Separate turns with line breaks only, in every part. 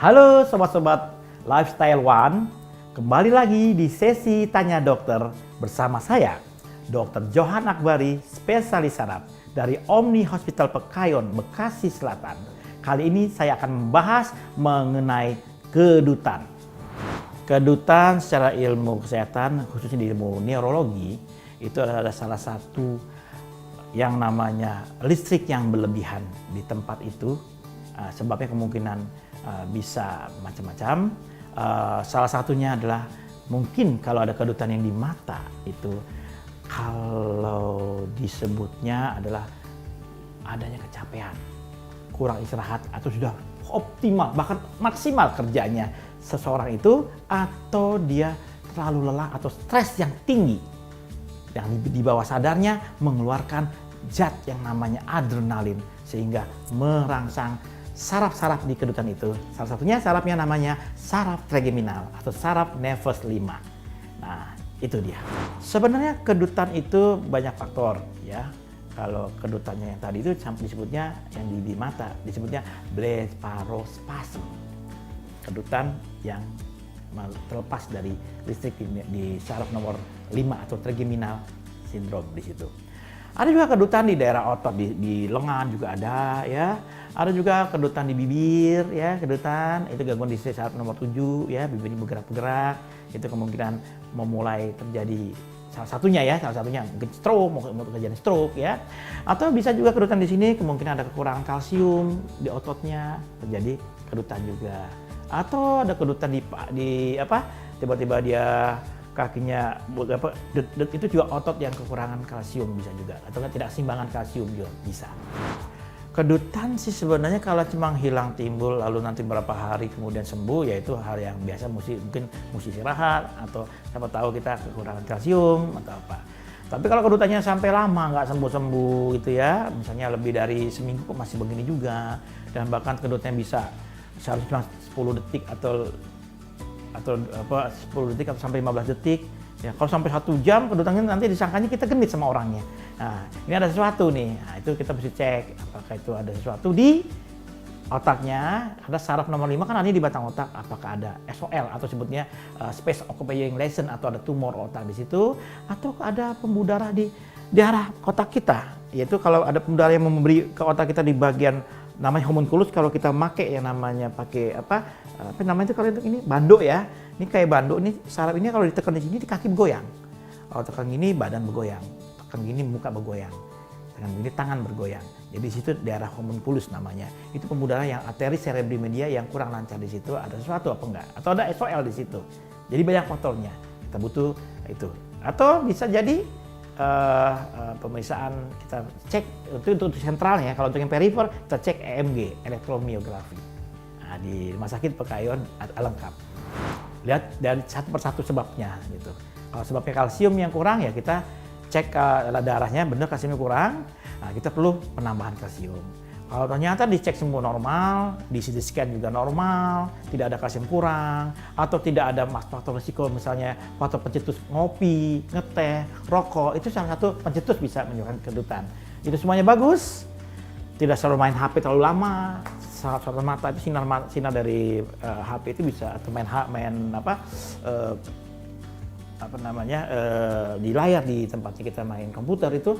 Halo sobat-sobat Lifestyle One, kembali lagi di sesi Tanya Dokter bersama saya, Dr. Johan Akbari, spesialis saraf dari Omni Hospital Pekayon, Bekasi Selatan. Kali ini saya akan membahas mengenai kedutan. Kedutan secara ilmu kesehatan, khususnya di ilmu neurologi, itu adalah salah satu yang namanya listrik yang berlebihan di tempat itu. Sebabnya kemungkinan bisa macam-macam. Salah satunya adalah mungkin kalau ada kedutan yang di mata itu, kalau disebutnya adalah adanya kecapean, kurang istirahat, atau sudah optimal bahkan maksimal kerjanya seseorang itu, atau dia terlalu lelah atau stres yang tinggi yang di bawah sadarnya mengeluarkan zat yang namanya adrenalin sehingga merangsang saraf-saraf di kedutan itu. Salah satunya sarafnya namanya saraf trigeminal atau saraf nervus 5. Nah, itu dia. Sebenarnya kedutan itu banyak faktor ya. Kalau kedutannya yang tadi itu disebutnya yang di mata disebutnya blepharospasm. Kedutan yang terlepas dari listrik di saraf nomor 5 atau trigeminal syndrome di situ. Ada juga kedutan di daerah otot, di lengan juga ada ya. Ada juga kedutan di bibir ya, kedutan itu gangguan di saraf nomor 7 ya, bibir bergerak-gerak. Itu kemungkinan memulai terjadi salah satunya mungkin stroke, mau terjadi stroke ya. Atau bisa juga kedutan di sini kemungkinan ada kekurangan kalsium di ototnya, terjadi kedutan juga. Atau ada kedutan di tiba-tiba dia kakinya itu juga otot yang kekurangan kalsium bisa juga, atau tidak simbangan kalsium juga bisa. Kedutan sih sebenarnya kalau cuma hilang timbul lalu nanti berapa hari kemudian sembuh, ya itu hal yang biasa, mungkin istirahat atau siapa tahu kita kekurangan kalsium atau apa. Tapi kalau kedutannya sampai lama nggak sembuh-sembuh gitu ya, misalnya lebih dari seminggu kok masih begini juga, dan bahkan kedutannya bisa seharusnya 10 detik atau 10 detik atau sampai 15 detik. Ya, kalau sampai 1 jam kedutannya nanti disangkanya kita genit sama orangnya. Nah, ini ada sesuatu nih. Nah, itu kita mesti cek apakah itu ada sesuatu di otaknya. Ada saraf nomor 5 kan ada di batang otak, apakah ada SOL atau sebutnya space occupying lesion atau ada tumor otak di situ, atau ada pembuluh darah di daerah otak kita. Yaitu kalau ada pembuluh darah yang memberi ke otak kita di bagian namanya homunculus, kalau kita pakai yang namanya apa namanya itu kalau untuk ini bando ya. Ini kayak bando, ini saraf ini kalau ditekan di sini di kaki bergoyang. Kalau tekan gini badan bergoyang, tekan gini muka bergoyang, tekan gini tangan bergoyang. Jadi di situ daerah homunculus namanya. Itu pembuluh darah yang arteri cerebri media yang kurang lancar di situ, ada sesuatu apa enggak? Atau ada SOL di situ. Jadi banyak faktornya. Kita butuh itu. Atau bisa jadi pemeriksaan kita cek itu untuk sentral ya. Kalau untuk yang perifer kita cek EMG, elektromiografi. Nah, di Rumah Sakit Pekayon lengkap. Lihat dari satu persatu sebabnya gitu. Kalau sebabnya kalsium yang kurang ya kita cek darahnya benar kalsiumnya kurang. Nah, kita perlu penambahan kalsium. Kalau ternyata dicek semua normal, di CT scan juga normal, tidak ada kalsium kurang, atau tidak ada faktor risiko misalnya faktor pencetus ngopi, ngeteh, rokok, itu salah satu pencetus bisa menyebabkan kedutan. Itu semuanya bagus, tidak selalu main HP terlalu lama, saraf mata itu sinar dari HP itu bisa, atau di layar di tempatnya kita main komputer itu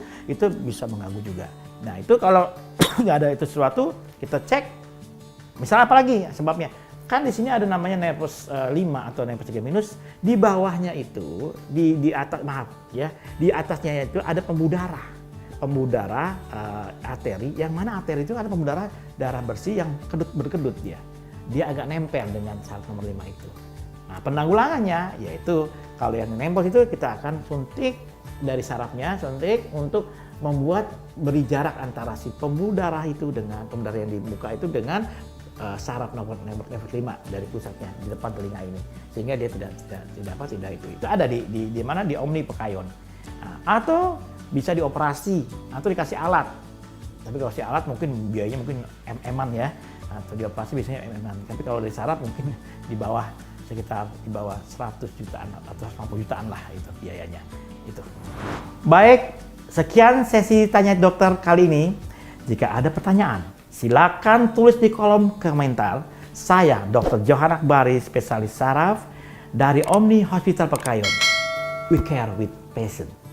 bisa mengganggu juga. Nah itu kalau nggak ada itu sesuatu kita cek, misalnya apa lagi sebabnya? Kan di sini ada namanya nervus 5 atau nervus 3 minus, di bawahnya itu di atasnya itu ada pembuluh darah arteri, yang mana arteri itu ada pembuluh darah bersih yang berkedut dia agak nempel dengan saraf nomor 5 itu. Nah, penanggulangannya yaitu kalau yang nempel itu kita akan suntik dari sarafnya, suntik untuk membuat beri jarak antara si pembuluh darah itu dengan pembuluh darah yang di muka itu dengan saraf nomor 5 dari pusatnya di depan telinga ini, sehingga dia tidak itu ada di mana di Omni Pekayon. Nah, atau bisa dioperasi atau dikasih alat. Tapi kalau si alat mungkin biayanya mungkin MM-an ya, atau dioperasi biasanya MM-an. Tapi kalau dari saraf mungkin sekitar di bawah 100 jutaan atau 150 jutaan lah itu biayanya. Itu. Baik, sekian sesi Tanya Dokter kali ini. Jika ada pertanyaan, silakan tulis di kolom komentar. Saya Dr. Johan Akbari, spesialis saraf dari Omni Hospital Pekayun. We care with passion.